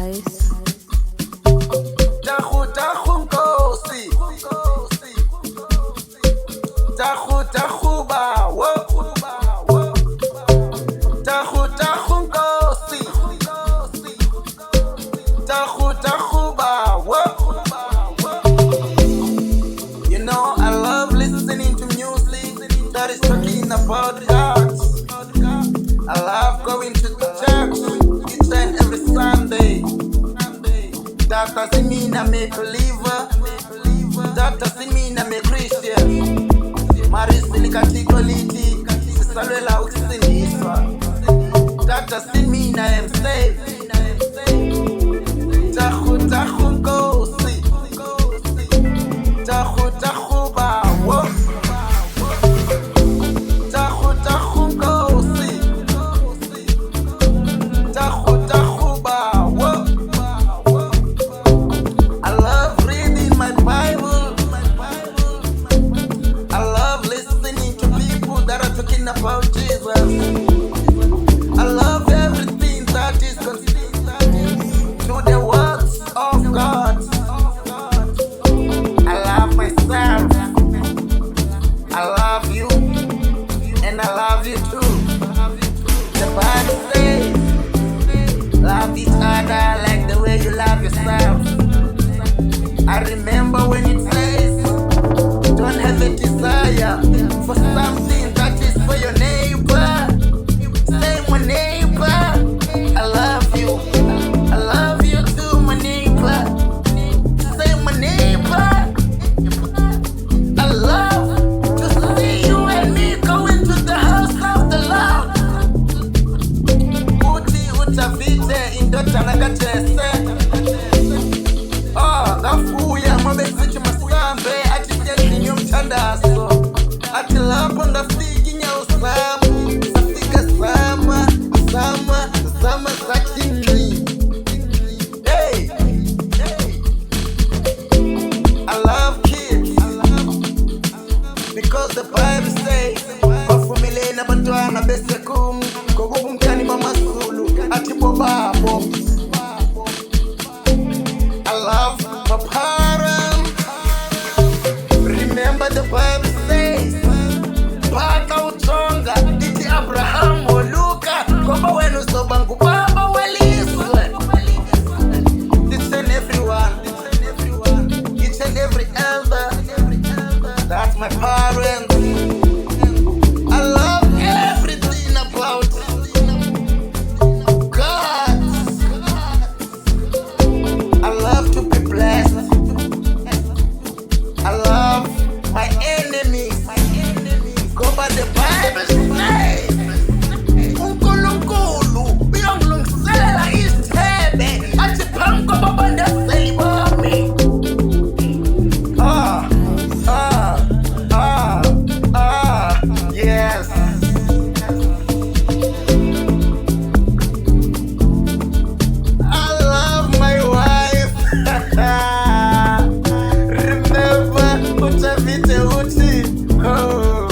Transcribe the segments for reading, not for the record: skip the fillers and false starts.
Nice. Tahu tahu nkosi, tahu tahu bawo, tahu tahu nkosi, tahu tahu bawo. You know I love listening to music that is talking about God. I love going to the church each and every Sunday. That doesn't mean I'm a believer. That doesn't mean I'm a Christian. Marisili katikoliti, sisalwela ukisindiswa. That doesn't mean I am saved. Tahu tahu nkosi, tahu tahu bawo, tahu tahu nkosi, tahu tahu bawo. I love reading my Bible. I love listening to people that are talking about Jesus. I love everything that is consistent to the words of God. I love myself. I love you. And I love you too. The Bible says, love each other like the way you love yourself. I remember when it says, don't have a desire for something that is for your neighbor. Say my neighbor, I love you. I love you too, my neighbor. Say my neighbor, I love to see you and me going to the house of the Lord. Uti utafite indota nakatese. Ngafuya mabesithi masambe athi siyadlinywa umthandazo athi lapho ngafika inyawo zami safika zama zathi ngci. Hey, I love kids because the Bible says bavumelene abantwana besekum ngokubumkani bamaZulu athi bobabo. I love my parents. Remember the Bible says, Paka utonga, iti Abraham woluka, koba wenu sobangu baba waliswe. Each and everyone, each and every elder, that's my parents. I love everything about God. I love to be blessed. I love my enemies. Go by the Bible says, uNkulunkulu uyongilungisela isithebe athi phambi kwababanda seyibami. Yes. I love my wife. Remember, utavite uti. Oh,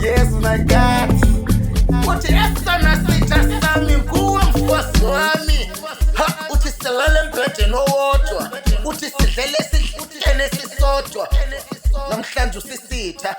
yes, my God. Uti esana sita sami mkuwa mfuasi wami. Uti selale mpete no wotwa. Uti sidlele sidlene sisotwa. Namhlanje usisitha.